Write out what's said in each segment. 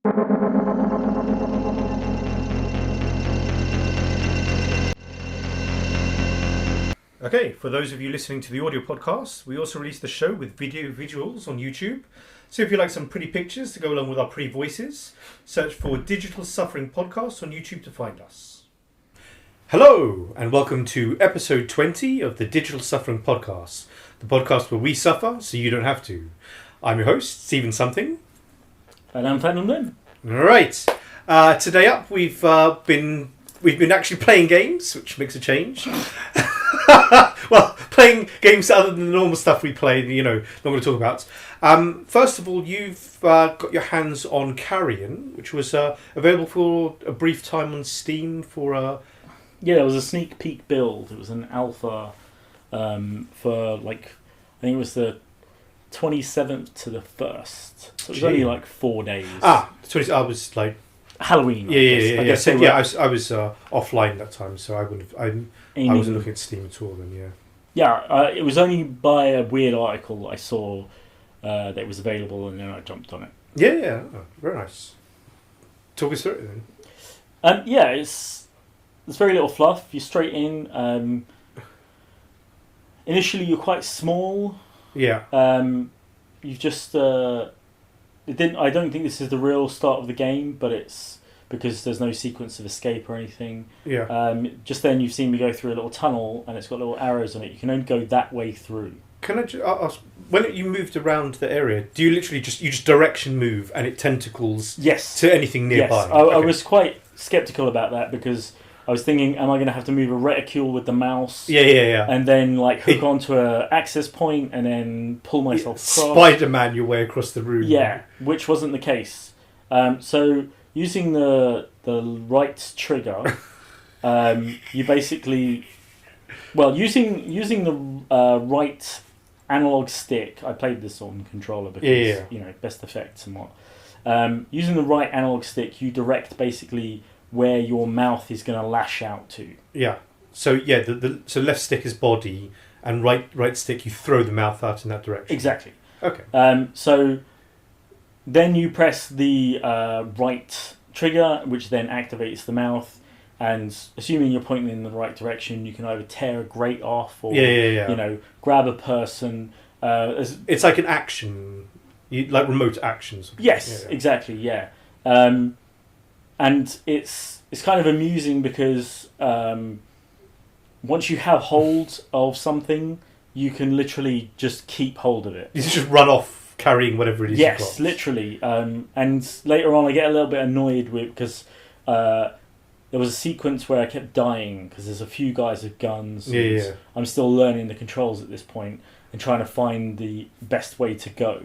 Okay, for those of you listening to the audio podcast, we also release the show with video visuals on YouTube. So if you like some pretty pictures to go along with our pretty voices, search for Digital Suffering Podcast on YouTube to find us. Hello, and welcome to episode 20 of the Digital Suffering Podcast, the podcast where we suffer so you don't have to. I'm your host, Steven Something. And I'm PhamtomLimb. Right. Today up, we've been actually playing games, which makes a change. Well, playing games other than the normal stuff we play, not going to talk about. First of all, you've got your hands on Carrion, which was available for a brief time on Steam for... Yeah, it was a sneak peek build. It was an alpha for, I think it was the 27th to the 1st. So it was only 4 days. I was like... Halloween. I was offline that time, so I wasn't looking at Steam at all then, yeah. Yeah, it was only by a weird article that I saw that it was available, and then I jumped on it. Yeah. Oh, very nice. Talk us through it then. It's very little fluff. You're straight in. Initially, you're quite small. Yeah. You've just... I don't think this is the real start of the game, but it's because there's no sequence of escape or anything. Yeah. Just then you've seen me go through a little tunnel, and it's got little arrows on it. You can only go that way through. Can I just ask, when you moved around the area, do you literally just direction move and it tentacles to anything nearby? Yes, I was quite sceptical about that because I was thinking, am I going to have to move a reticule with the mouse? Yeah. And then hook onto an access point and then pull myself across. Spider-Man your way across the room. Yeah, which wasn't the case. So using the right trigger, you basically... Well, using the right analog stick, I played this on controller because, best effects and what. Using the right analog stick, you direct basically where your mouth is going to lash out to. Yeah. So so left stick is body, and right stick you throw the mouth out in that direction. Exactly. Okay. So then you press the right trigger, which then activates the mouth. And assuming you're pointing in the right direction, you can either tear a grate off or grab a person. It's like an action, like remote actions. Yes, exactly. Yeah. And it's kind of amusing because once you have hold of something, you can literally just keep hold of it. You just run off carrying whatever it is you've got. Yes, literally. And later on, I get a little bit annoyed because there was a sequence where I kept dying because there's a few guys with guns. Yeah. I'm still learning the controls at this point and trying to find the best way to go.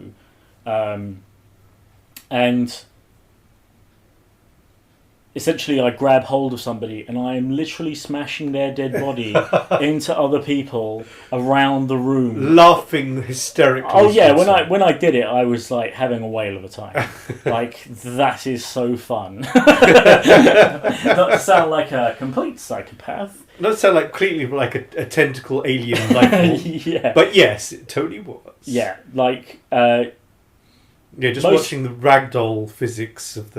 And essentially, I grab hold of somebody and I am literally smashing their dead body into other people around the room, laughing hysterically. Oh yeah, when I did it, I was having a whale of a time. That is so fun. Not to sound like a complete psychopath. Not to sound completely like a tentacle alien life form. Yeah. But yes, it totally was. Yeah, watching the ragdoll physics of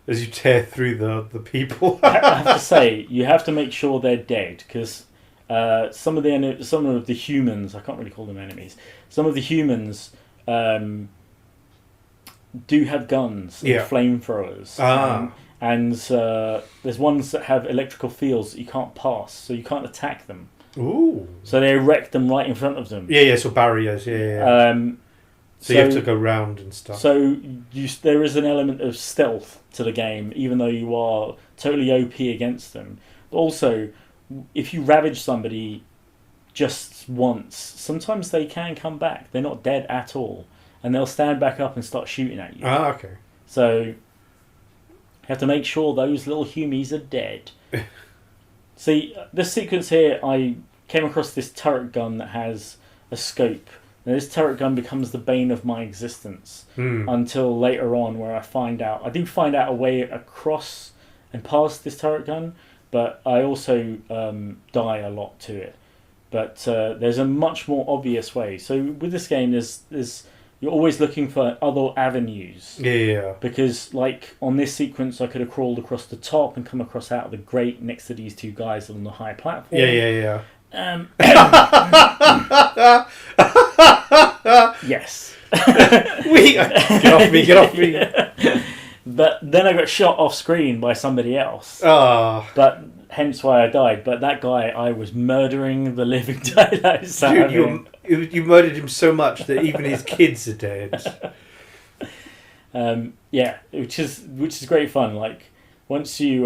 as you tear through the people. I have to say, you have to make sure they're dead because some of the humans, I can't really call them enemies. Some of the humans do have guns and flamethrowers. And there's ones that have electrical fields that you can't pass, so you can't attack them. Ooh. So they erect them right in front of them. Yeah. So barriers. Yeah. So you have to go round and stuff. So there is an element of stealth to the game, even though you are totally OP against them. But also, if you ravage somebody just once, sometimes they can come back. They're not dead at all. And they'll stand back up and start shooting at you. Ah, okay. So you have to make sure those little humies are dead. See, this sequence here, I came across this turret gun that has a scope. Now, this turret gun becomes the bane of my existence until later on, where I do find out a way across and past this turret gun, but I also die a lot to it. But there's a much more obvious way. So with this game, there's you're always looking for other avenues. Yeah. Because, like, on this sequence, I could have crawled across the top and come across out of the grate next to these two guys on the high platform. Yeah. Yes. Get off me. But then I got shot off screen by somebody else. But hence why I died. But that guy, I was murdering the living daylights out of him. You murdered him so much that even his kids are dead. Yeah, which is great fun. Like once you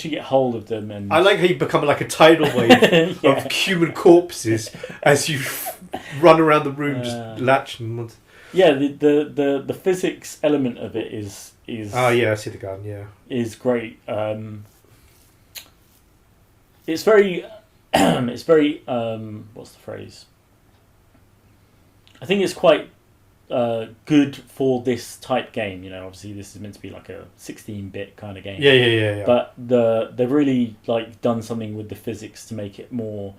get hold of them, and I like how you become like a tidal wave of human corpses as you run around the room just latching. Yeah, the physics element of it is oh yeah, I see the gun. Yeah, is great. It's very it's very what's the phrase? I think it's quite good for this type game. You know, obviously this is meant to be like a 16-bit kind of game. Yeah. But they've really like done something with the physics to make it more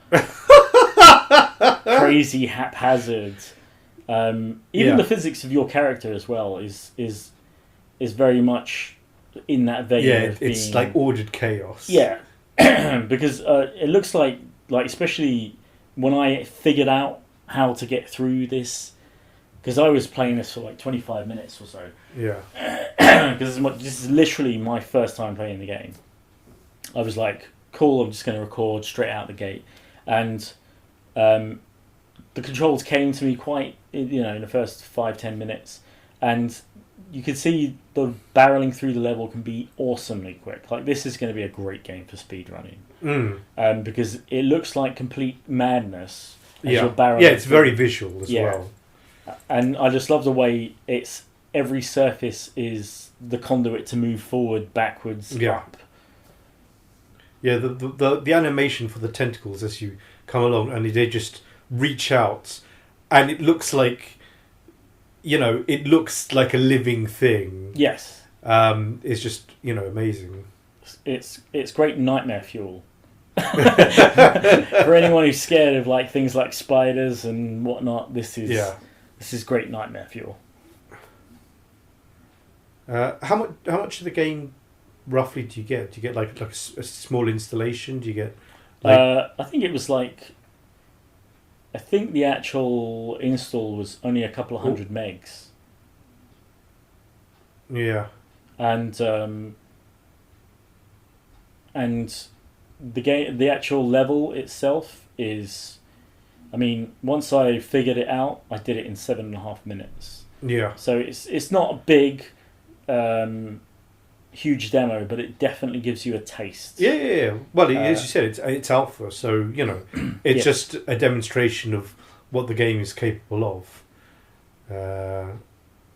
crazy, haphazard. Even the physics of your character as well is very much in that vein. Yeah, it's like ordered chaos. Yeah, because it looks like especially when I figured out how to get through this, because I was playing this for like 25 minutes or so. Yeah. Because this is literally my first time playing the game. I was like, cool, I'm just going to record straight out the gate. And the controls came to me quite, in the first 5-10 minutes. And you can see the barreling through the level can be awesomely quick. Like, this is going to be a great game for speedrunning. Because it looks like complete madness. Yeah, it's very visual as well. And I just love the way every surface is the conduit to move forward, backwards, up. Yeah, the animation for the tentacles as you come along, and they just reach out, and it looks like, it looks like a living thing. Yes. It's just, amazing. It's great nightmare fuel. For anyone who's scared of like things like spiders and whatnot, this is great nightmare fuel. How much of the game roughly do you get? Do you get like a small installation? Do you get? I think it was like. I think the actual install was only a couple of hundred megs. Yeah. And the actual level itself is, I mean, once I figured it out, I did it in 7.5 minutes. Yeah. So it's not a big, huge demo, but it definitely gives you a taste. Yeah. Well, as you said, it's alpha, so it's just a demonstration of what the game is capable of.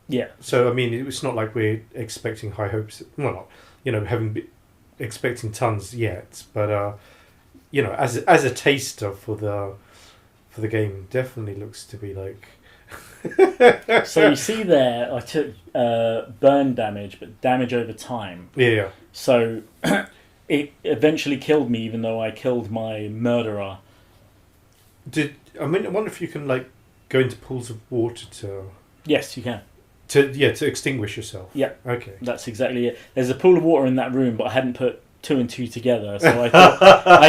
Yeah. So I mean, it's not like we're expecting high hopes. Well, not expecting tons yet, but as a taster for the game, definitely looks to be like. So you see there, I took burn damage, but damage over time. Yeah. So it eventually killed me, even though I killed my murderer. I wonder if you can like go into pools of water to. Yes, you can. To extinguish yourself. Yeah. Okay. That's exactly it. There's a pool of water in that room, but I hadn't put 2 and 2 together, so I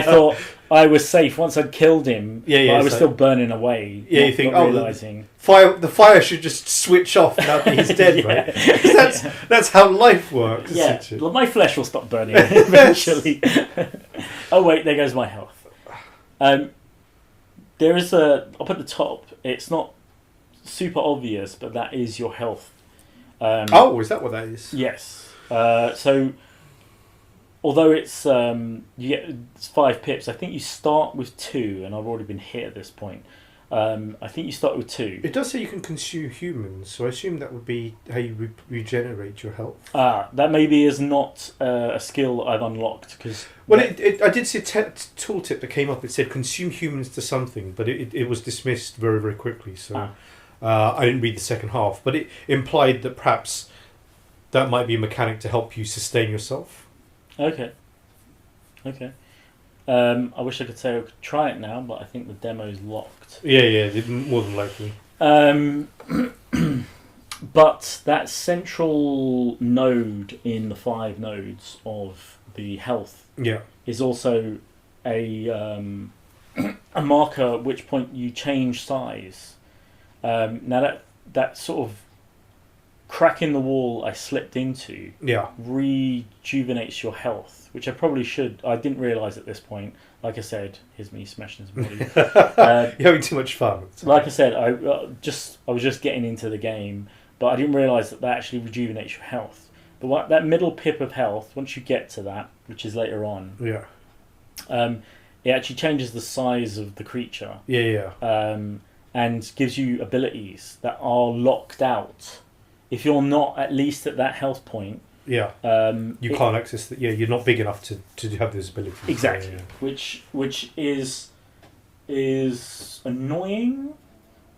thought I was safe once I'd killed him. But I was still burning away. Yeah, you think, realizing the fire should just switch off now that he's dead, right? That's how life works. Yeah, well, my flesh will stop burning eventually. Oh wait, there goes my health. There is up at the top. It's not super obvious, but that is your health. Is that what that is? Yes. So, although it's it's 5 pips, I think you start with 2, and I've already been hit at this point. I think you start with 2. It does say you can consume humans, so I assume that would be how you regenerate your health. That maybe is not a skill I've unlocked because. Well, I did see a tooltip that came up. It said consume humans to something, but it was dismissed very, very quickly. So. I didn't read the second half, but it implied that perhaps that might be a mechanic to help you sustain yourself. Okay. I wish I could say I could try it now, but I think the demo's locked. Yeah, more than likely. But that central node in the 5 nodes of the health is also a marker at which point you change size. Now that sort of crack in the wall I slipped into rejuvenates your health, which I probably should. I didn't realise at this point. Like I said, here's me smashing his body. You're having too much fun. Like I said, I was just getting into the game, but I didn't realise that actually rejuvenates your health. But that middle pip of health, once you get to that, which is later on, it actually changes the size of the creature. And gives you abilities that are locked out. If you're not at least at that health point, you can't access that. You're not big enough to have those abilities. Exactly, which is annoying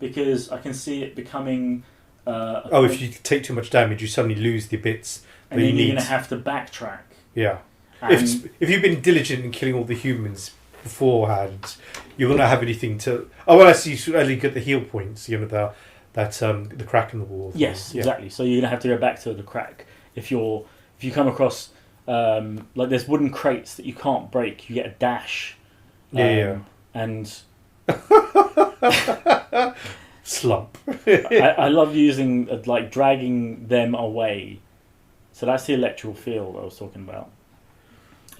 because I can see it becoming. If you take too much damage, you suddenly lose the bits. And then you're going to have to backtrack. Yeah, if you've been diligent in killing all the humans beforehand, you will not have anything to. Oh well, I see. You should only get the heal points. You know the crack in the wall. Yes, exactly. So you're gonna have to go back to the crack if you come across like there's wooden crates that you can't break. You get a dash. And slump. I love using like dragging them away. So that's the electrical field I was talking about.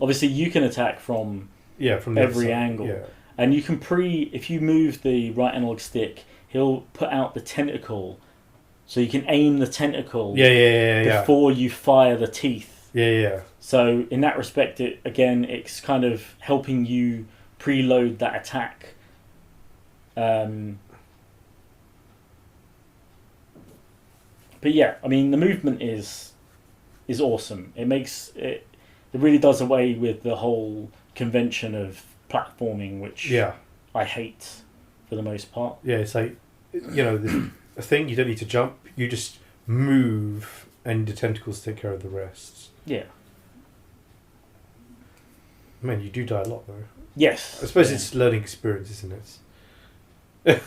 Obviously, you can attack from every angle, and you can if you move the right analog stick, he'll put out the tentacle, so you can aim the tentacle before you fire the teeth. So in that respect, it's kind of helping you preload that attack. But yeah, I mean the movement is awesome. It really does away with the whole convention of platforming, which I hate for the most part. Yeah, it's like, a thing, you don't need to jump, you just move and the tentacles take care of the rest. Yeah. Man, you do die a lot though. Yes. I suppose it's learning experience, isn't it?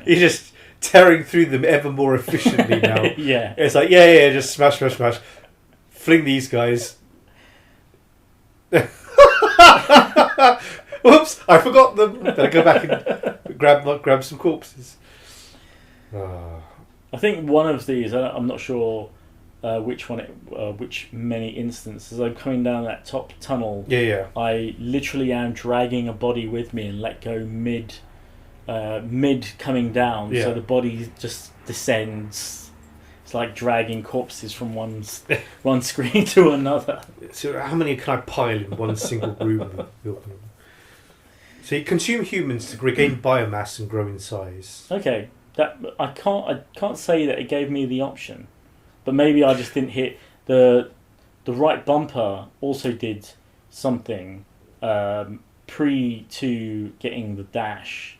You're just tearing through them ever more efficiently now. Yeah. It's like, just smash. Fling these guys. Whoops! I forgot them. Better go back and grab some corpses. I think one of these. I'm not sure which one. Which many instances. I'm coming down that top tunnel. I literally am dragging a body with me and let go mid coming down. So the body just descends. It's like dragging corpses from one screen to another. So how many can I pile in one single room? So you consume humans to regain biomass and grow in size. Okay, that I can't say that it gave me the option, but maybe I just didn't hit the right bumper. Also did something pre to getting the dash.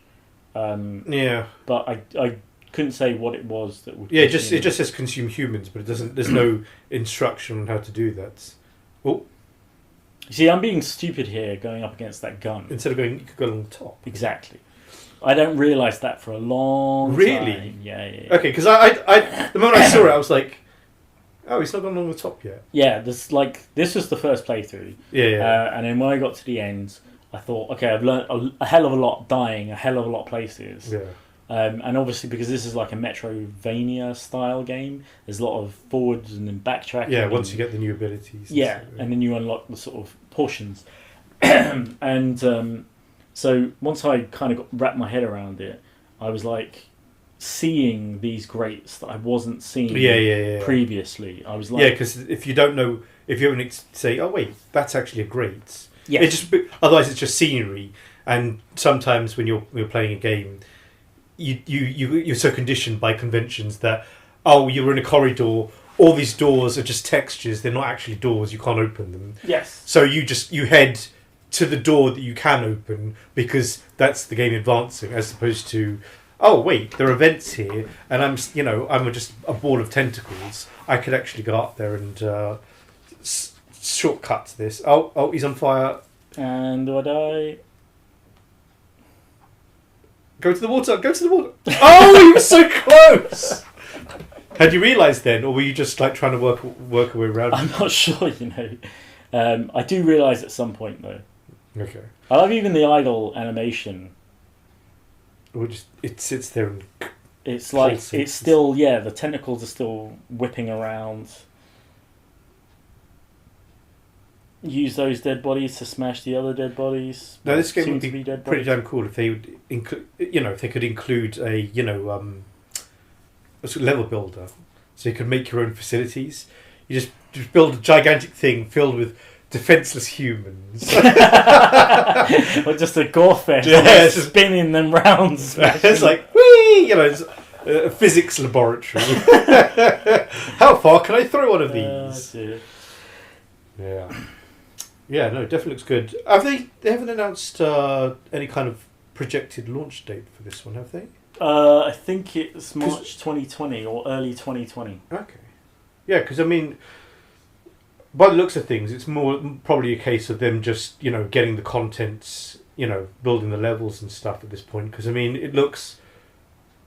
But I couldn't say what it was that would. It just says consume humans, but it doesn't. There's no instruction on how to do that. Oh. See, I'm being stupid here, going up against that gun. Instead of going, you could go along the top. Exactly. I don't realise that for a long time. Really? Yeah. Okay, because I the moment I saw it, I was like, oh, he's not gone along the top yet. Yeah, this was the first playthrough. And then when I got to the end, I thought, okay, I've learned a hell of a lot dying, a hell of a lot of places. Yeah. And obviously, because this is like a Metrovania style game, there's a lot of forwards and then backtracking. Yeah, once you get the new abilities. And then you unlock the sort of portions. And so once I kind of wrapped my head around it, I was like seeing these greats that I wasn't seeing previously. I was like... Yeah, because if you don't know, if you haven't say, oh wait, that's actually a great. Yeah. Otherwise it's just scenery. And sometimes when you're playing a game... You're so conditioned by conventions that you're in a corridor, all these doors are just textures, they're not actually doors, you can't open them. Yes. So you head to the door that you can open because that's the game advancing, as opposed to oh wait, there are vents here and I'm just a ball of tentacles. I could actually go up there and shortcut to this. Oh, he's on fire. And do I die? Go to the water! Oh, he was so close! Had you realised then, or were you just like trying to work a way around? I'm not sure, I do realise at some point though. Okay. I love even the idle animation. Or just it sits there and it's like it's still the tentacles are still whipping around. Use those dead bodies to smash the other dead bodies. Now this game would be pretty damn cool if they would include, if they could include a sort of level builder, so you could make your own facilities. You just build a gigantic thing filled with defenseless humans. Or just a gore fest, just spinning them round. It's like whee, it's a physics laboratory. How far can I throw one of these? Yeah. Yeah, no, it definitely looks good. They haven't announced any kind of projected launch date for this one, have they? I think it's March 2020 or early 2020. Okay. Yeah, because I mean, by the looks of things, it's more probably a case of them just, getting the contents, building the levels and stuff at this point. Because I mean, it looks,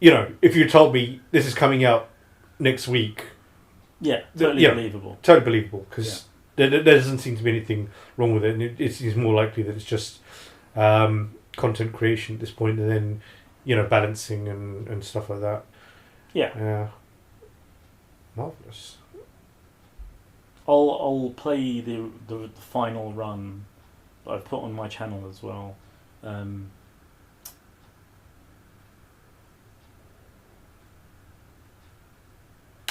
if you told me this is coming out next week. Yeah, totally believable. Totally believable, because there doesn't seem to be anything wrong with it. And it seems more likely that it's just content creation at this point, and then, balancing and stuff like that. Yeah. Yeah. Marvellous. I'll play the final run that I've put on my channel as well.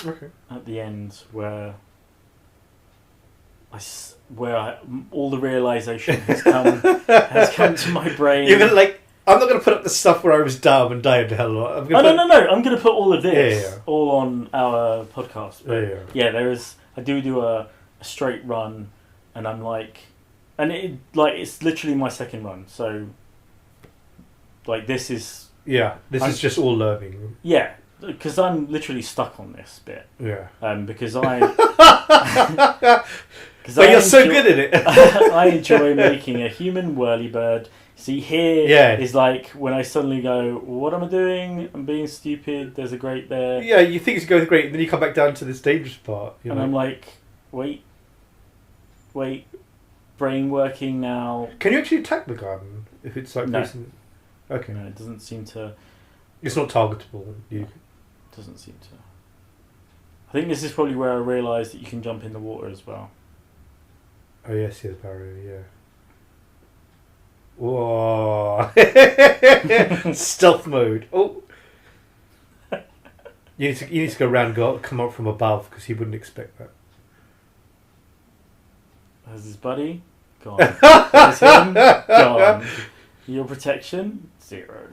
Okay. At the end, where all the realization has come to my brain. You're I'm not going to put up the stuff where I was dumb and died to hell. No. I'm going to put all of this all on our podcast. I do a straight run, and I'm it's literally my second run. So, this is is just all learning. Yeah, because I'm literally stuck on this bit. Yeah. Because I. But you're so good at it. I enjoy making a human whirlybird. See, here is when I suddenly go, what am I doing? I'm being stupid. There's a grate there. Yeah, you think it's going great, and then you come back down to this dangerous part. And I'm like, wait, brain working now. Can you actually attack the garden if it's like... No. Okay. No, it doesn't seem to... It's not targetable. It doesn't seem to. I think this is probably where I realised that you can jump in the water as well. Oh, yes, the barrier, yeah. Whoa. Stealth mode. Oh. You need to go around, come up from above, because he wouldn't expect that. There's his buddy. Gone. There's him. Gone. Your protection? 0.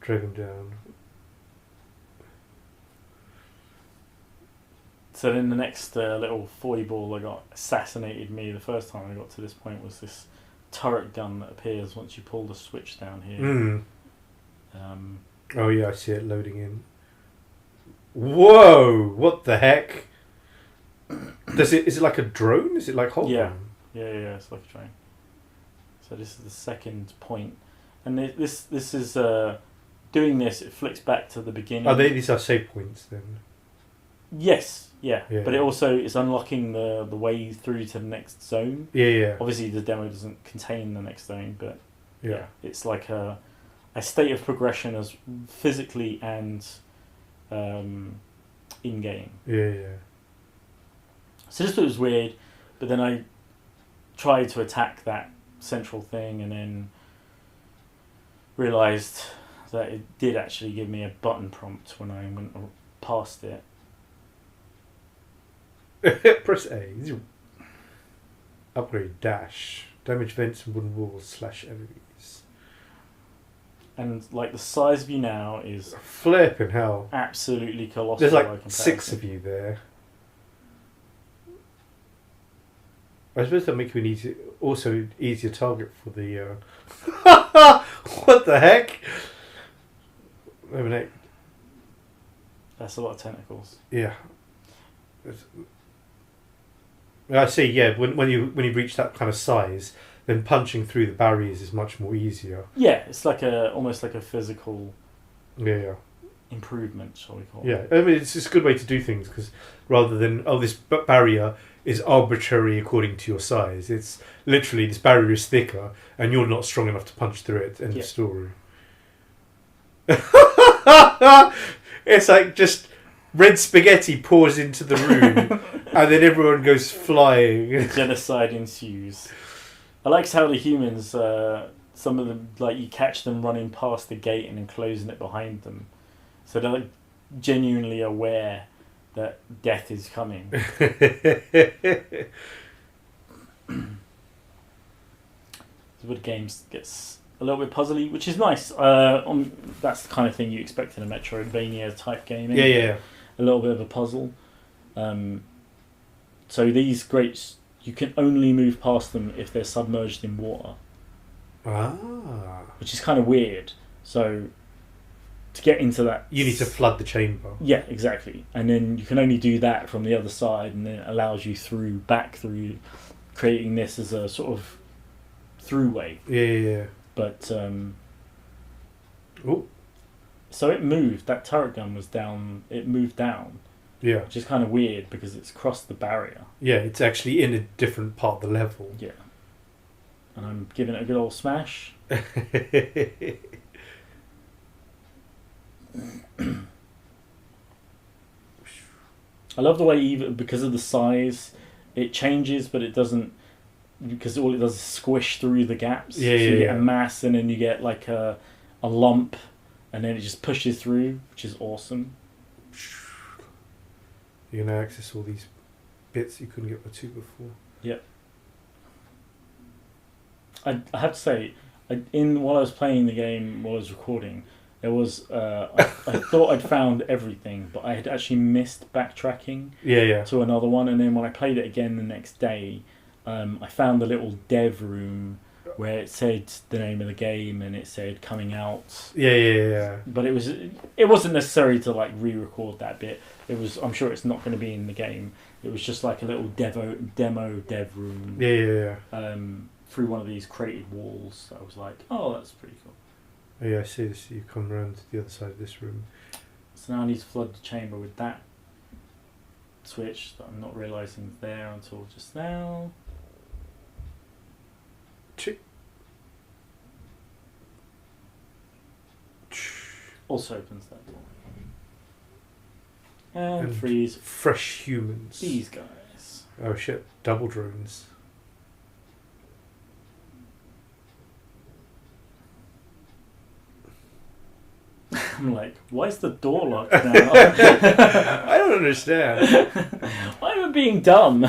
Drag him down. So then the next little foible that got assassinated me the first time I got to this point was this turret gun that appears once you pull the switch down here. Oh yeah, I see it loading in. Whoa! What the heck? Is it like a drone? Is it like Hulk? Yeah, it's like a drone. So this is the second point, and this is doing this. It flicks back to the beginning. These are save points then? Yes. Yeah, but it also is unlocking the way through to the next zone. Yeah. Obviously, the demo doesn't contain the next zone, but it's like a state of progression as physically and in game. Yeah. So this was weird, but then I tried to attack that central thing, and then realised that it did actually give me a button prompt when I went past it. Press A. Upgrade dash. Damage vents and wooden walls / enemies. And the size of you now is flipping hell. Absolutely colossal. There's 6 of you there. I suppose that makes you an easier target for the. What the heck? That's a lot of tentacles. Yeah. I see. Yeah, when you reach that kind of size, then punching through the barriers is much more easier. Yeah, it's almost like a physical. Yeah. improvement, shall we call it? Yeah, I mean, it's just a good way to do things, because rather than, this barrier is arbitrary according to your size, it's literally this barrier is thicker and you're not strong enough to punch through it. End of story. It's like just red spaghetti pours into the room and then everyone goes flying. Genocide ensues. I like how the humans, some of them, like, you catch them running past the gate and then closing it behind them. So they're like genuinely aware that death is coming. The game gets a little bit puzzly, which is nice. That's the kind of thing you expect in a Metroidvania type game. Yeah. A little bit of a puzzle. So these grates, you can only move past them if they're submerged in water. Which is kind of weird. So to get into that, you need to flood the chamber. Yeah, exactly. And then you can only do that from the other side, and then it allows you back through, creating this as a sort of throughway. Yeah. But so it moved. That turret gun was down. It moved down. Yeah. Which is kind of weird because it's crossed the barrier. Yeah, it's actually in a different part of the level. Yeah. And I'm giving it a good old smash. I love the way, even because of the size, it changes, but it doesn't, because all it does is squish through the gaps. Yeah, so you get a mass, and then you get like a lump, and then it just pushes through, which is awesome. You can access all these bits you couldn't get to before. Yep. I have to say, while I was playing the game, while I was recording, there was I thought I'd found everything, but I had actually missed backtracking to another one, and then when I played it again the next day, I found a little dev room where it said the name of the game and it said coming out. Yeah. But it wasn't necessary to like re-record that bit. It was, I'm sure it's not going to be in the game. It was just like a little demo dev room. Yeah. Through one of these created walls. So I was like, oh, that's pretty cool. Oh, yeah, I see this. You come around to the other side of this room. So now I need to flood the chamber with that switch that I'm not realising is there until just now. Also opens that door. And freeze. Fresh humans. These guys. Oh shit, double drones. I'm like, why is the door locked now? I don't understand. Why am I being dumb?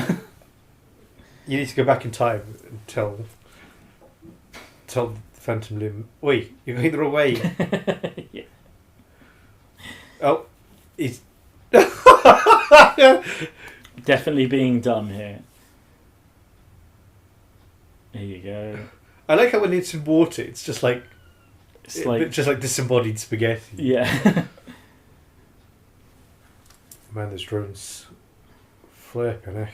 You need to go back in time and tell PhamtomLimb, wait, you're going the wrong way. Yeah. Oh, he's... Definitely being dumb here. There you go. I like how when it's in water, it's just like disembodied spaghetti. Yeah. Man, those drones flipping, eh?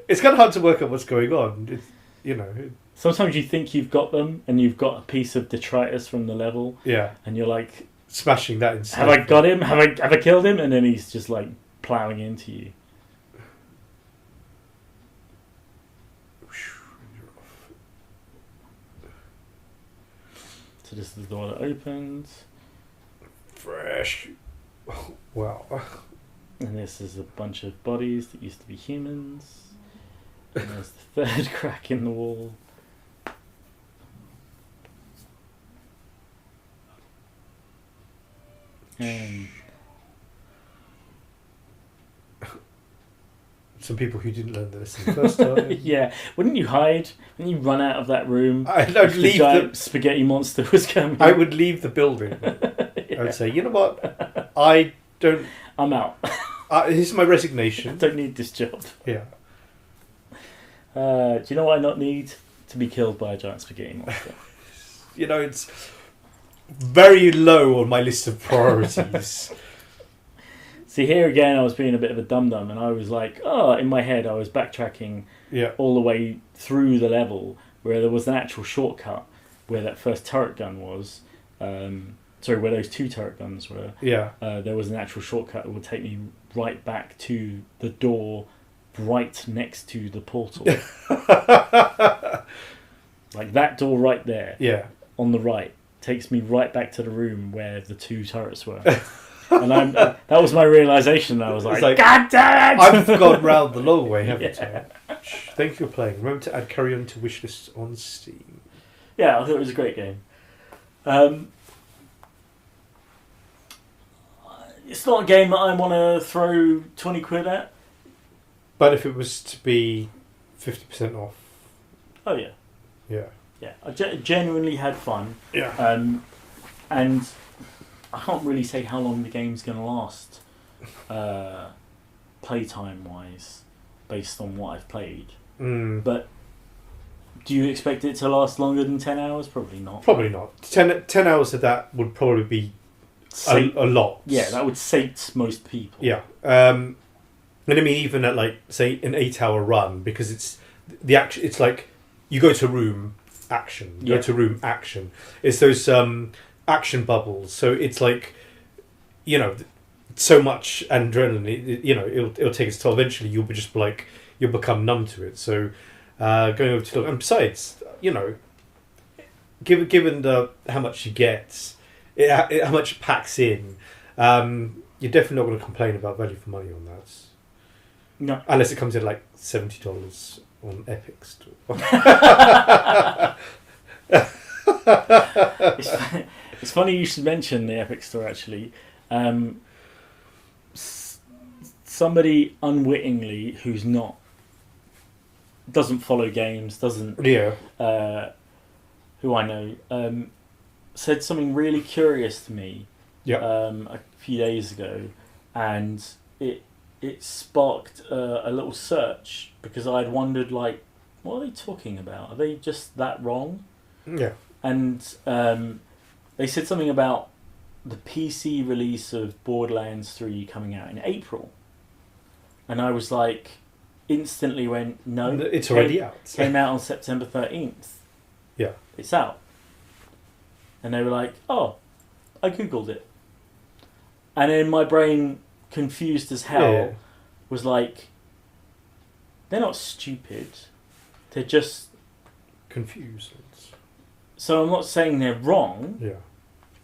It's kind of hard to work out what's going on. It's, sometimes you think you've got them, and you've got a piece of detritus from the level. Yeah. And you're like, smashing that instead. Have I got him? Have I killed him? And then he's just like ploughing into you. So this is the door that opens. Fresh. Oh, wow. And this is a bunch of bodies that used to be humans. And there's the third crack in the wall. And some people who didn't learn the lesson the first time. Yeah, wouldn't you hide? Wouldn't you run out of that room? I'd leave the spaghetti monster was coming. I would leave the building. Yeah. I would say, you know what? I don't. I'm out. This is my resignation. I don't need this job. Yeah. Do you know what I not need? To be killed by a giant spaghetti monster. It's very low on my list of priorities. See, here again, I was being a bit of a dum-dum, and I was like, in my head, I was backtracking all the way through the level where there was an actual shortcut where that first turret gun was. Where those 2 turret guns were. Yeah. There was an actual shortcut that would take me right back to the door right next to the portal. Like that door right there. Yeah. On the right takes me right back to the room where the 2 turrets were. And that was my realisation. I was like, God damn it! I've gone round the long way, haven't I? Thank you for playing. Remember to add Carrion to wishlist on Steam. Yeah, I thought it was a great game. It's not a game that I want to throw 20 quid at. But if it was to be 50% off. Oh, yeah. Yeah. Yeah, I genuinely had fun. Yeah. And I can't really say how long the game's going to last, playtime-wise, based on what I've played. But do you expect it to last longer than 10 hours? Probably not. Probably not. 10 hours of that would probably be a lot. Yeah, that would sate most people. Yeah. And I mean, even at like, say, an 8-hour run, because it's the action. It's like you go to room, action. Go to room, action. It's those action bubbles. So it's like, so much adrenaline. It'll take its toll. Eventually, you'll become numb to it. So going over to and besides, given how much you get, how much it packs in, you're definitely not going to complain about value for money on that. No, unless it comes in like $70 on Epic Store. It's funny you should mention the Epic Store. Actually, somebody unwittingly who's doesn't follow games, who I know, said something really curious to me. A few days ago, and it sparked a little search because I'd wondered, like, what are they talking about? Are they just that wrong? Yeah. And they said something about the PC release of Borderlands 3 coming out in April. And I was like, instantly went, no. It's already out. Came out on September 13th. Yeah. It's out. And they were like, oh, I Googled it. And in my brain, confused as hell, was like, they're not stupid. They're just confused. So I'm not saying they're wrong. Yeah.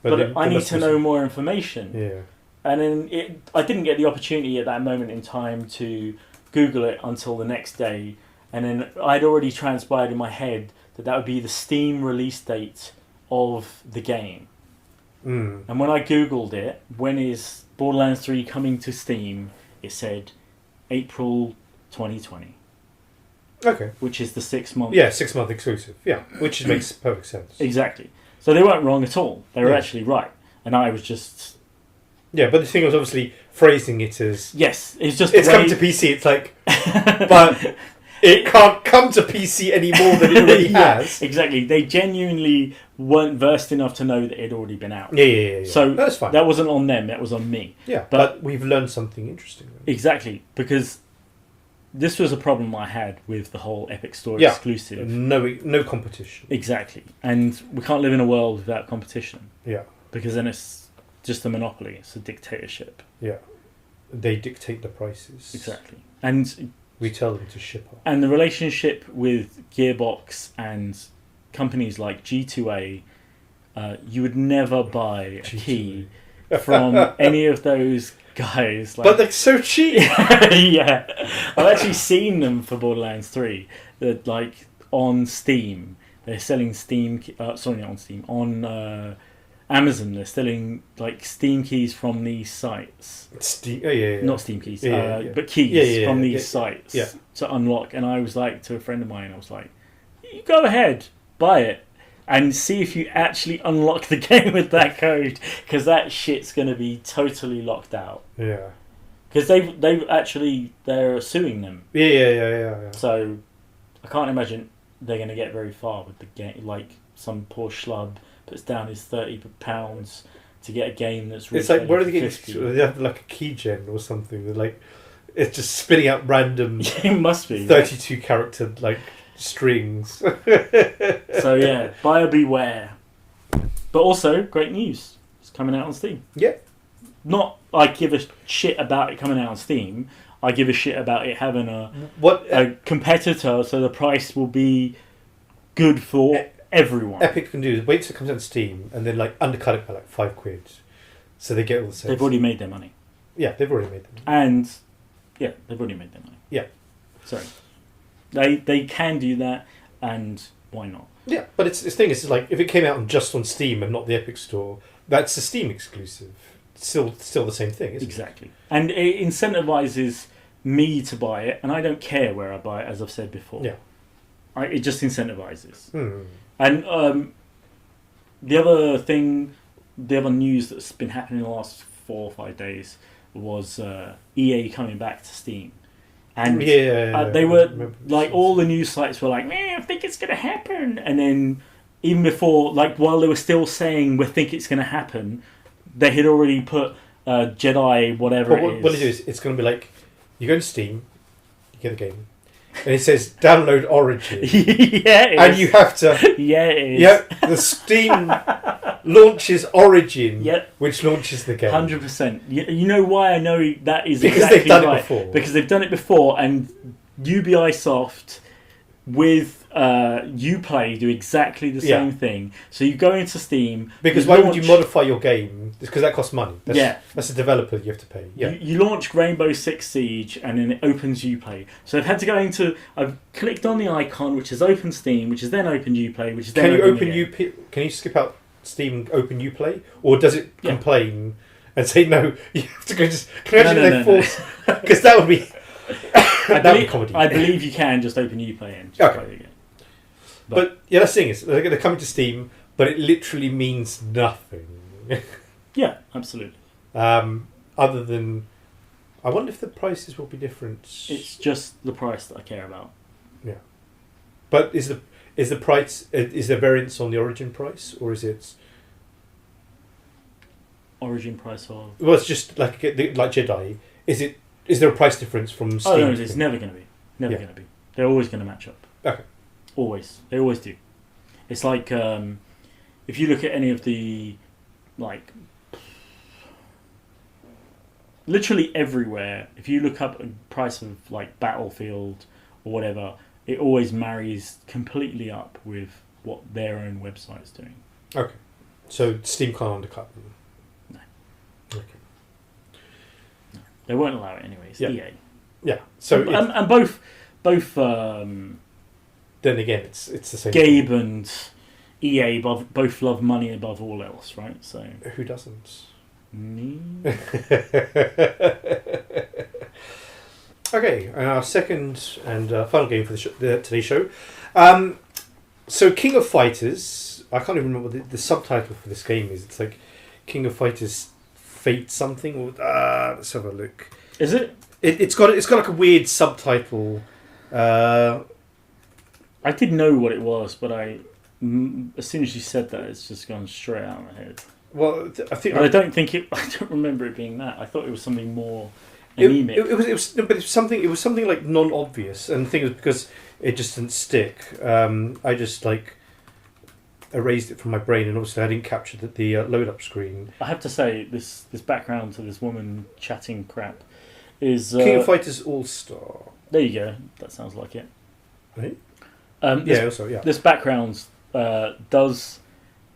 But I need to know more information. Yeah. And then I didn't get the opportunity at that moment in time to Google it until the next day. And then I'd already transpired in my head that would be the Steam release date of the game. And when I Googled it, when is Borderlands 3 coming to Steam, it said April 2020. Okay. Which is the 6 month... Yeah, 6 month exclusive. Yeah, which makes perfect sense. Exactly. So they weren't wrong at all. They were actually right. And I was just... Yeah, but the thing was obviously phrasing it as... Yes, it's just... It's come to PC, it's like... but it can't come to PC any more than it already has. Exactly. They genuinely weren't versed enough to know that it had already been out. Yeah. So that's fine. That wasn't on them, that was on me. Yeah, but we've learned something interesting. Exactly, because this was a problem I had with the whole Epic Store exclusive. No competition. Exactly. And we can't live in a world without competition. Yeah. Because then it's just a monopoly. It's a dictatorship. Yeah. They dictate the prices. Exactly. And we tell them to ship up. And the relationship with Gearbox and companies like G2A, you would never buy a key from any of those guys. But they're so cheap. Yeah. I've actually seen them for Borderlands 3. That like on Steam. They're selling Steam... sorry, not on Steam. On Amazon, they're selling like Steam keys from these sites. Not Steam keys, but keys from these sites to unlock. And I was like, to a friend of mine, I was like, you go ahead, buy it, and see if you actually unlock the game with that code, because that shit's going to be totally locked out. Yeah. Because they're suing them. Yeah. So I can't imagine they're going to get very far with the game. Like some poor schlub puts down his £30 to get a game that's really... It's like, where are they getting... They have like a key gen or something. They're like, it's just spitting out random... It must be. 32 character like strings. So yeah, buyer beware. But also, great news. It's coming out on Steam. Yeah. Not I give a shit about it coming out on Steam. I give a shit about it having a competitor, so the price will be good for everyone. Epic can do is wait till it comes out on Steam and then like undercut it by like £5, so they get all the sales. They've already made their money. Yeah, they've already made them. And yeah, they've already made their money. Yeah. Sorry. They can do that, and why not? Yeah, but it's it's like if it came out just on Steam and not the Epic Store, that's a Steam exclusive. Still the same thing, isn't exactly. And it incentivizes me to buy it, and I don't care where I buy it, as I've said before. Yeah. It just incentivizes. Hmm. And the other news that's been happening in the last 4 or 5 days was EA coming back to Steam. And they were like, all the news sites were like, I think it's going to happen. And then even before, like while they were still saying we think it's going to happen, they had already put Jedi whatever it is. What it is, it's going to be like, you go to Steam, you get the game, and it says download Origin. Yeah, it and is. you have to. Yeah, it is. Yeah, the Steam launches Origin, yep. which launches the game. 100%. You know why I know that is because exactly they've done right. it before. Because they've done it before, and Ubisoft with Uplay do exactly the same thing. So you go into Steam. Because why would you modify your game? Because that costs money. That's a developer you have to pay. Yeah. You launch Rainbow Six Siege and then it opens Uplay. So I've had to go into. I've clicked on the icon, which is open Steam, which is then open Uplay, which is then Can you skip out Steam and open Uplay, or does it complain and say no? You have to go. Force because that would be. I believe you can just open Uplay and just play it again. But yeah, that's the thing is they're coming to Steam, but it literally means nothing. Yeah, absolutely. Other than, I wonder if the prices will be different. It's just the price that I care about. Yeah, but is the price is there variance on the Origin price, or is it Origin price of? Well, it's just like Jedi. Is there a price difference from Steam? Oh no, it's never going to be. Never going to be. They're always going to match up. Okay. Always. They always do. It's like if you look at any of the like literally everywhere, if you look up a price of like Battlefield or whatever, it always marries completely up with what their own website's doing. Okay. So Steam can't undercut them? No. Okay. No. They won't allow it anyway. It's EA. Yeah. So and both then again, it's the same. Gabe and EA both love money above all else, right? So who doesn't? Me. Okay, and our second and final game for today's show. So King of Fighters. I can't even remember what the subtitle for this game is. It's like King of Fighters Fate something. Or let's have a look. Is it? It's got like a weird subtitle. I did know what it was, but as soon as you said that, it's just gone straight out of my head. Well, I don't remember it being that. I thought it was something more anemic. It was something like non-obvious, and the thing was because it just didn't stick. I just like erased it from my brain, and obviously I didn't capture the load-up screen. I have to say, this background to this woman chatting crap is King of Fighters All-Star. There you go. That sounds like it. Right? Yeah. This background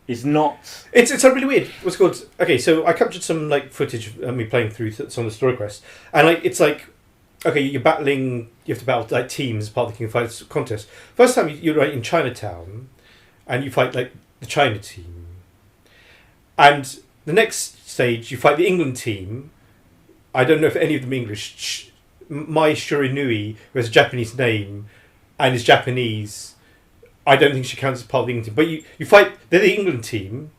is not. It's really weird. What's it called? Okay, so I captured some like footage of me playing through some of the story quests, and like it's like, okay, you have to battle like teams as part of the King of Fighters contest. First time you're right in Chinatown, and you fight like the China team, and the next stage you fight the England team. I don't know if any of them are English. Mai Shiranui, who has a Japanese name and is Japanese, I don't think she counts as part of the England team. But you fight the England team,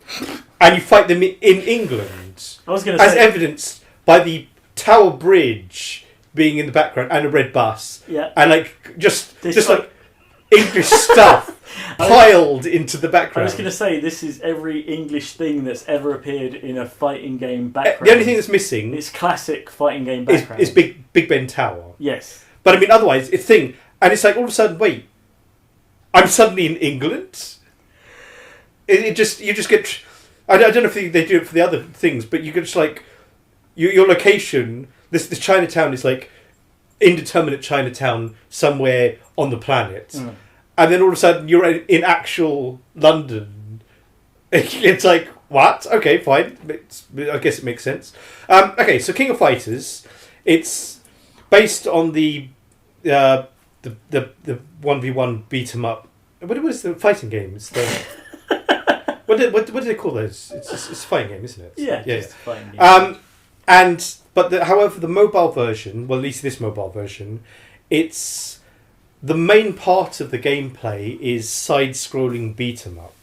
and you fight them in England. I was going to say, as evidenced by the Tower Bridge being in the background and a red bus. Yeah. And like just like English stuff piled into the background. I was going to say, this is every English thing that's ever appeared in a fighting game background. The only thing that's missing, it's classic fighting game background, is Big Ben Tower. Yes. But I mean, otherwise, it's thing, and it's like all of a sudden, wait, I'm suddenly in England. You just get. I don't know if they do it for the other things, but you can just like your location. This Chinatown is like indeterminate Chinatown somewhere on the planet, and then all of a sudden you're in actual London. It's like, what? Okay, fine. I guess it makes sense. Okay, so King of Fighters, it's based on the 1v1 beat 'em up. What is the fighting game? It's the what do they call those? It's a fighting game, isn't it? Yeah, just a fighting game. However, the mobile version, well, at least this mobile version, it's the main part of the gameplay is side-scrolling beat 'em up.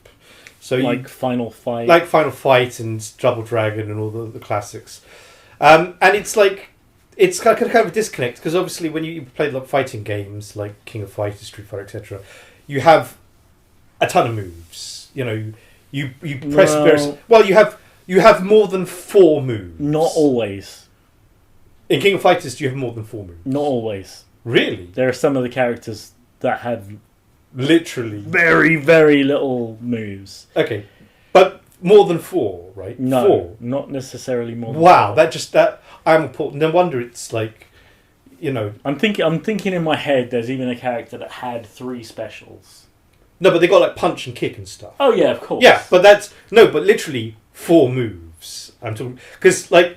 So Final Fight, and Double Dragon and all the classics, and it's like it's kind of a disconnect because obviously when you play like fighting games like King of Fighters, Street Fighter, etc., you have a ton of moves. You know, you press various. Well, you have more than 4 moves. Not always. In King of Fighters, do you have more than 4 moves? Not always. Really? There are some of the characters that have literally very, very little moves. Okay, but more than 4, right? No, 4. not necessarily more. Wow, than 4. that I'm important. No wonder it's like, you know. I'm thinking in my head. There's even a character that had 3 specials. No, but they got like punch and kick and stuff. Oh yeah, of course. Yeah, but but literally 4 moves. I'm talking because like.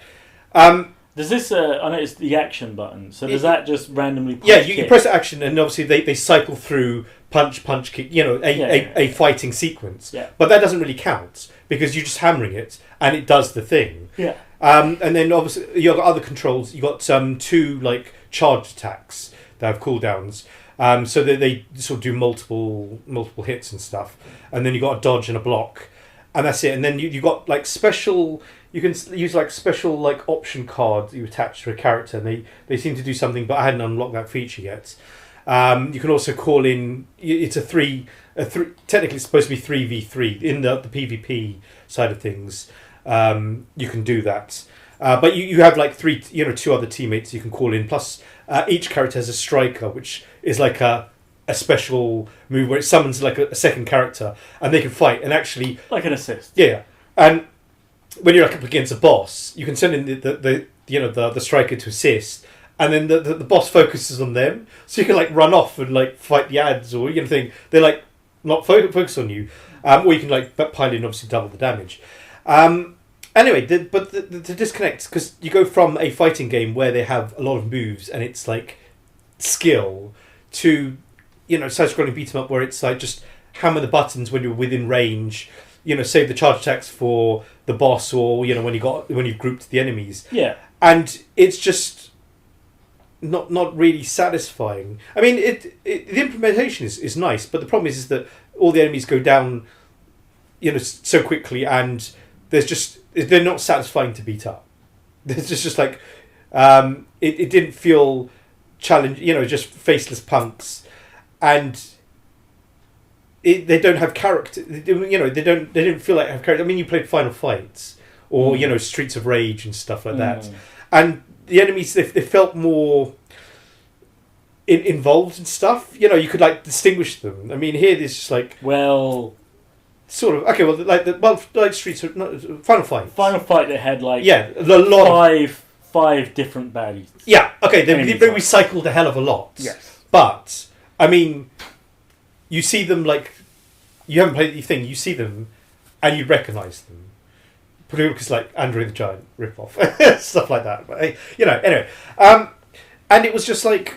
Does this? I know it's the action button. So does that just randomly? Punch, yeah, you kick? press action, and obviously they cycle through punch, kick. You know, a fighting sequence. Yeah. But that doesn't really count because you're just hammering it, and it does the thing. Yeah. And then obviously you got other controls. You got 2 like charge attacks that have cooldowns. So that they sort of do multiple hits and stuff, and then you got a dodge and a block, and that's it. And then you got like special. You can use like special like option cards you attach to a character, and they seem to do something, but I hadn't unlocked that feature yet. You can also call in. It's a three. Technically, it's supposed to be 3v3 in the PvP side of things. You can do that, but you have like 2 other teammates you can call in. Plus, each character has a striker, which is like a special move where it summons like a second character, and they can fight and actually like an assist. Yeah, and when you're up against a boss, you can send in the striker to assist, and then the boss focuses on them, so you can like run off and like fight the ads or thing. They like not focus on you, or you can like pile in obviously double the damage. Anyway, the disconnect because you go from a fighting game where they have a lot of moves and it's like skill to side-scrolling beat 'em up where it's like just hammer the buttons when you're within range. Save the charge attacks for the boss, or when you've grouped the enemies. Yeah, and it's just not really satisfying. I mean, the implementation is nice, but the problem is that all the enemies go down, so quickly, and they're not satisfying to beat up. It's just like it didn't feel challenge. Just faceless punks, and. They don't have character. They didn't feel like they have character. I mean, you played Final Fights or Streets of Rage and stuff like that, and the enemies they felt more involved and stuff. You could like distinguish them. I mean, here there's just like sort of okay. Well, like Streets of Final Fight. Final Fight they had like a lot five different baddies. Yeah, okay. They recycled a hell of a lot. Yes, but I mean. You see them like you haven't played the thing. You see them, and you recognise them, because like Andre the Giant ripoff stuff like that. But anyway, and it was just like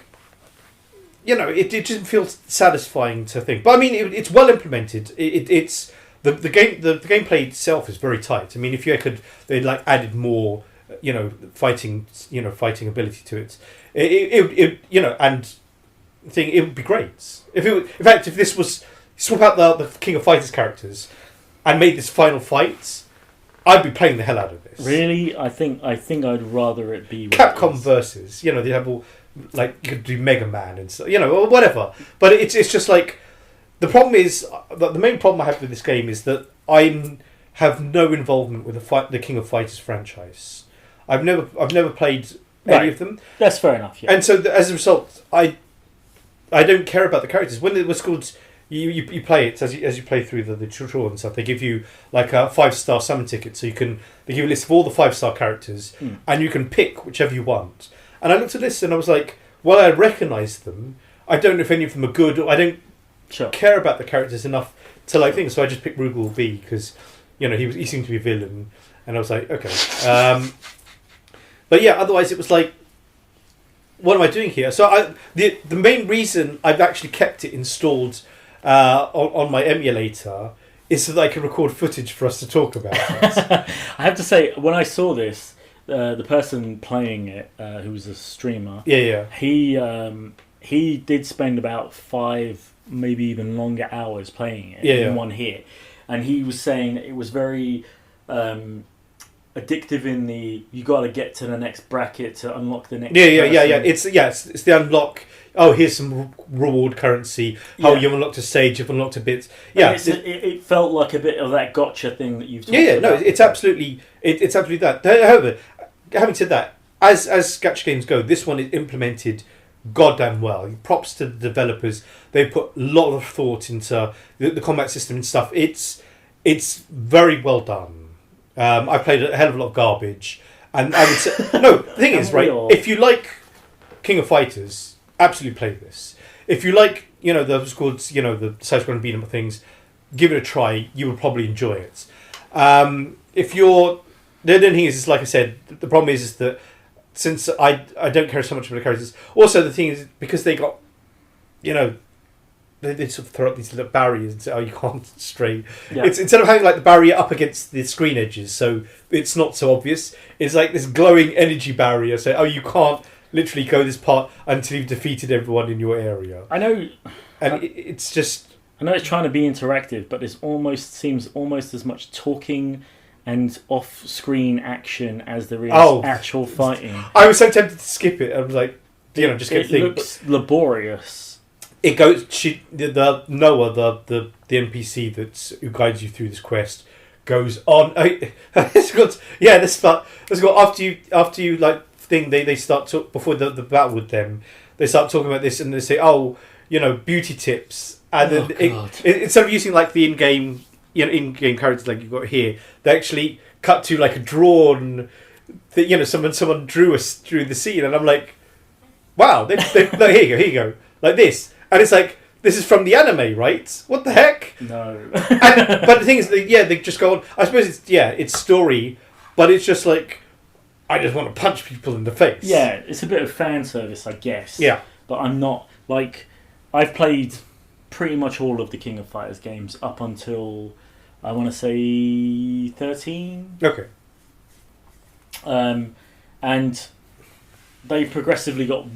it didn't feel satisfying to think. But I mean, it's well implemented. It's the gameplay itself is very tight. I mean, if they like added more fighting ability to it, and. It would be great. If this was swap out the King of Fighters characters and made this Final Fight, I'd be playing the hell out of this. Really, I think I'd rather it be Capcom versus. They have all like you could do Mega Man and stuff, or whatever. But it's just like the problem is the main problem I have with this game is that I have no involvement with the King of Fighters franchise. I've never played any of them. That's fair enough. Yeah. And so as a result, I don't care about the characters. When it was called you play it as you play through the tutorial and stuff. They give you like a 5-star summon ticket, so they give you a list of all the 5-star characters, and you can pick whichever you want. And I looked at this and I was like, while I recognise them, I don't know if any of them are good, or I don't care about the characters enough to like things. So I just picked Rugal V because he seemed to be a villain, and I was like, okay. But yeah, otherwise it was like, what am I doing here? So the main reason I've actually kept it installed on my emulator is so that I can record footage for us to talk about it. I have to say, when I saw this, the person playing it, who was a streamer, he did spend about 5, maybe even longer hours playing it in one hit, and he was saying that it was very addictive in the you got to get to the next bracket to unlock the next. It's the unlock. Oh, here's some reward currency. Oh, you've unlocked a stage. You've unlocked a bit. Yeah, it felt like a bit of that gotcha thing that you've talked about. No, it's absolutely that. However, having said that, as gacha games go, this one is implemented goddamn well. Props to the developers. They put a lot of thought into the combat system and stuff. It's very well done. I played a hell of a lot of garbage, and I would say no. The thing is, right? If you like King of Fighters, absolutely play this. If you like, those called, the side-scrolling beat 'em up things, give it a try. You will probably enjoy it. If you're, the only thing is, like I said, the problem is that since I don't care so much about the characters. Also, the thing is because they got, they sort of throw up these little barriers and say, "Oh, you can't stray." Yeah. It's instead of having like the barrier up against the screen edges, so it's not so obvious. It's like this glowing energy barrier. So, "Oh, you can't literally go this part until you've defeated everyone in your area." I know, and it's just. I know it's trying to be interactive, but it seems almost as much talking and off-screen action as there is actual fighting. I was so tempted to skip it. I was like, just get it looks laborious. It goes. The Noah, the NPC who guides you through this quest, goes on. This part. After you like thing. They start to before the battle with them. They start talking about this and they say, beauty tips, and then instead of using like the in-game characters like you've got here, they actually cut to like a drawn. Someone drew the scene, and I'm like, wow, they like, here you go, like this. And it's like, this is from the anime, right? What the heck? No. But the thing is, they just go on. I suppose it's story, but it's just like, I just want to punch people in the face. Yeah, it's a bit of fan service, I guess. Yeah. But I'm not, I've played pretty much all of the King of Fighters games up until, I want to say, 13. Okay. And they progressively got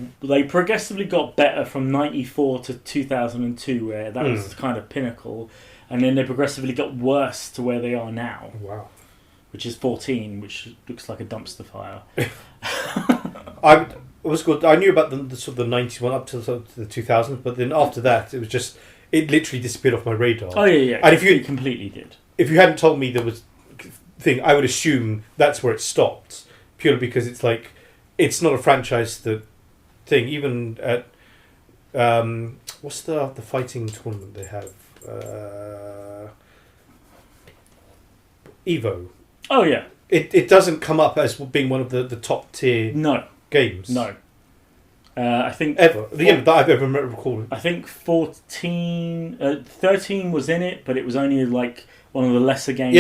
better from 94 to 2002, where that was the kind of pinnacle, and then they progressively got worse to where they are now. Wow. Which is 14, which looks like a dumpster fire. I was good. I knew about the sort of the 90s one up to the 2000s, but then after that, it literally disappeared off my radar. Oh yeah. And if you completely did, if you hadn't told me there was thing, I would assume that's where it stopped, purely because it's like. It's not a franchise thing. Even at what's the fighting tournament they have? Evo. Oh yeah. It doesn't come up as being one of the top tier games. No. I think ever that I've ever recalled. I think 13 was in it, but it was only like one of the lesser games.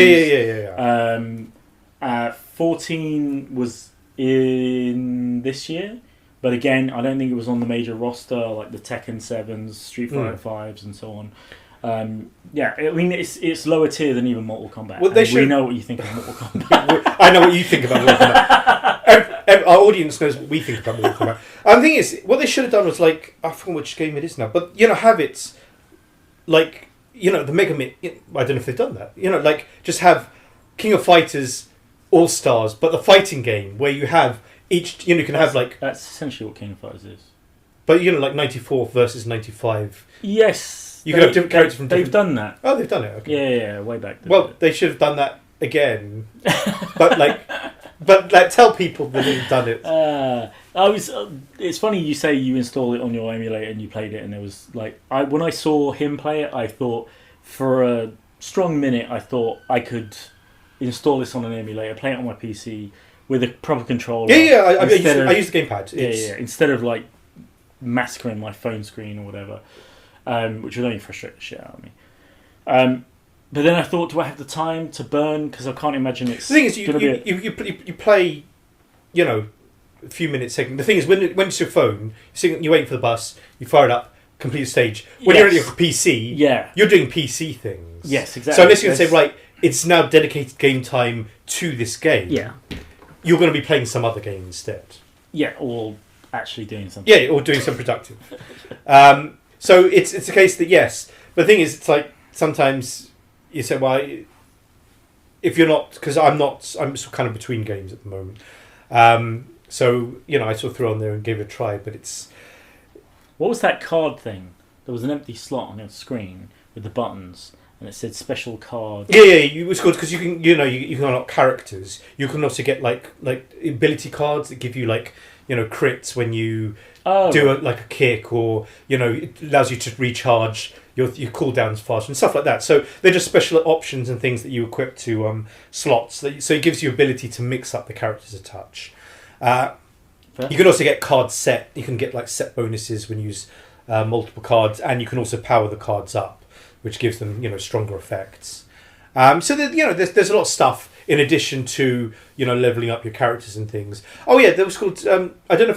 Yeah. 14 was in this year, but again, I don't think it was on the major roster like the Tekken 7s, Street Fighter 5s, and so on. I mean, it's lower tier than even Mortal Kombat. Well, we know what you think of Mortal Kombat. I know what you think about Mortal Kombat. Our audience knows what we think about Mortal Kombat. And the thing is, what they should have done was like, I forget which game it is now, but have it like the Mega Man. I don't know if they've done that. Like just have King of Fighters. All Stars, but the fighting game where you have each, you can have like that's essentially what King of Fighters is. But like 94 versus 95. Yes, you can have different characters from. They've done that. Oh, they've done it. Okay. Yeah, way back. Well, they should have done that again, but tell people that they've done it. I was. It's funny you say you installed it on your emulator and you played it, and it was like when I saw him play it, I thought for a strong minute I thought I could install this on an emulator, play it on my PC with a proper controller. I use the gamepad. Instead of like massacring my phone screen or whatever, which would only frustrate the shit out of me. But then I thought, do I have the time to burn? Because I can't imagine it's. The thing is, you play, a few minutes second. The thing is, when it's your phone, you wait for the bus, you fire it up, complete the stage. When you're on your PC, you're doing PC things. Yes, exactly. So unless you're going to say, right, it's now dedicated game time to this game. Yeah. You're going to be playing some other game instead. Yeah, or actually doing something. Yeah, or doing something productive. So it's a case that yes, but the thing is, it's like sometimes you say, well, if you're not, because I'm sort of kind of between games at the moment. So, I sort of threw on there and gave it a try, but it's... What was that card thing? There was an empty slot on the screen with the buttons, and it said special card. Yeah, it was good because you can, you can unlock characters. You can also get like ability cards that give you crits when you do a kick, or it allows you to recharge your cooldowns faster and stuff like that. So they're just special options and things that you equip to slots. So it gives you ability to mix up the characters a touch. You can also get cards set. You can get set bonuses when you use multiple cards, and you can also power the cards up, which gives them stronger effects. So there's a lot of stuff in addition to leveling up your characters and things. Oh yeah, that was called. I don't know if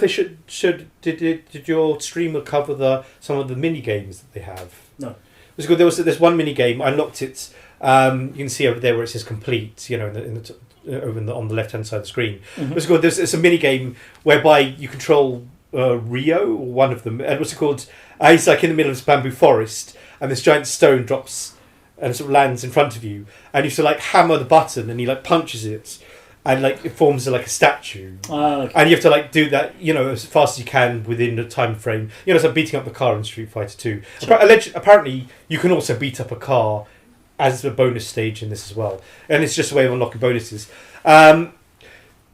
they did your streamer cover some of the mini games that they have? No. It was good. There's one mini game. I unlocked it. You can see over there where it says complete. On the left hand side of the screen. Mm-hmm. It was good. There's a mini game whereby you control Rio, or one of them. And what's it called? He's in the middle of this bamboo forest, and this giant stone drops and sort of lands in front of you, and you sort of hammer the button, and he punches it, and it forms a statue. Okay. And you have to do that as fast as you can within the time frame. It's like beating up the car in Street Fighter 2. Sure. Apparently you can also beat up a car as a bonus stage in this as well, and it's just a way of unlocking bonuses. The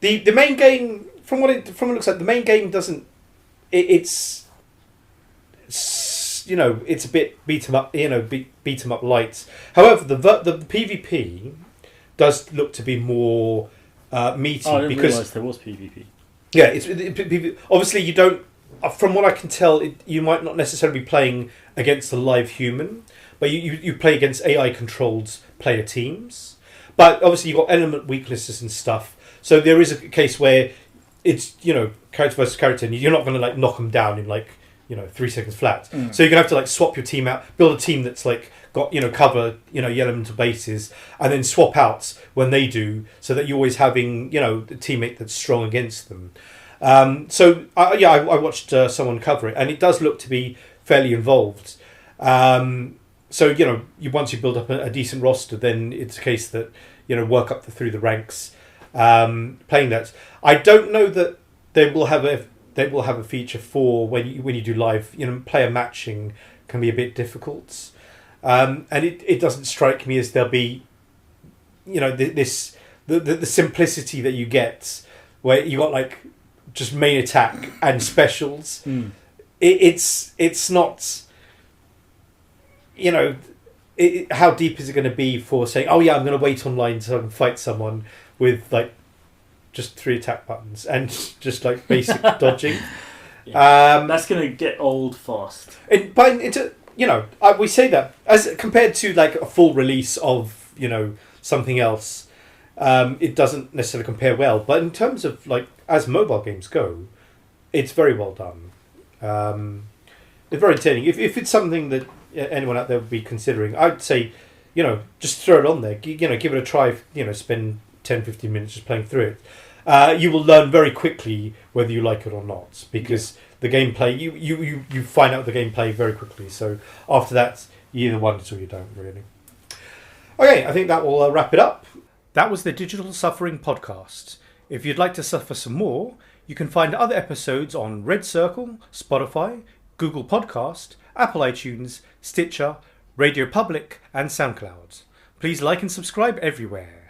main game, from what it looks like, the main game doesn't. It's a bit beat 'em up, beat 'em up light. However, the PvP does look to be more meaty. I didn't because realise there was PvP. Yeah, obviously you don't. From what I can tell, you might not necessarily be playing against a live human, but you play against AI-controlled player teams. But obviously you've got element weaknesses and stuff. So there is a case where it's, character versus character, and you're not going to knock them down in 3 seconds flat. Mm. So you're going to have to swap your team out, build a team that's got, cover, your elemental bases, and then swap out when they do, so that you're always having, the teammate that's strong against them. I watched someone cover it, and it does look to be fairly involved. Once you build up a decent roster, then it's a case that work up through the ranks, playing that. I don't know that they will have a feature for when you do live. Player matching can be a bit difficult, and it doesn't strike me as there'll be, the simplicity that you get where you got just main attack and specials. Mm. It's not. How deep is it going to be for saying, oh yeah, I'm going to wait online so I can fight someone with just 3 attack buttons and just basic dodging. Yeah. That's going to get old fast. We say that as compared to a full release of something else, it doesn't necessarily compare well. But in terms of as mobile games go, it's very well done. It's very entertaining. If it's something that anyone out there would be considering, I'd say, just throw it on there. Give it a try. Spend 10-15 minutes just playing through it. You will learn very quickly whether you like it or not, because the gameplay, you find out the gameplay very quickly. So after that, you either want it or you don't, really. Okay, I think that will wrap it up. That was the Digital Suffering Podcast. If you'd like to suffer some more, you can find other episodes on Red Circle, Spotify, Google Podcast, Apple iTunes, Stitcher, Radio Public, and SoundCloud. Please like and subscribe everywhere.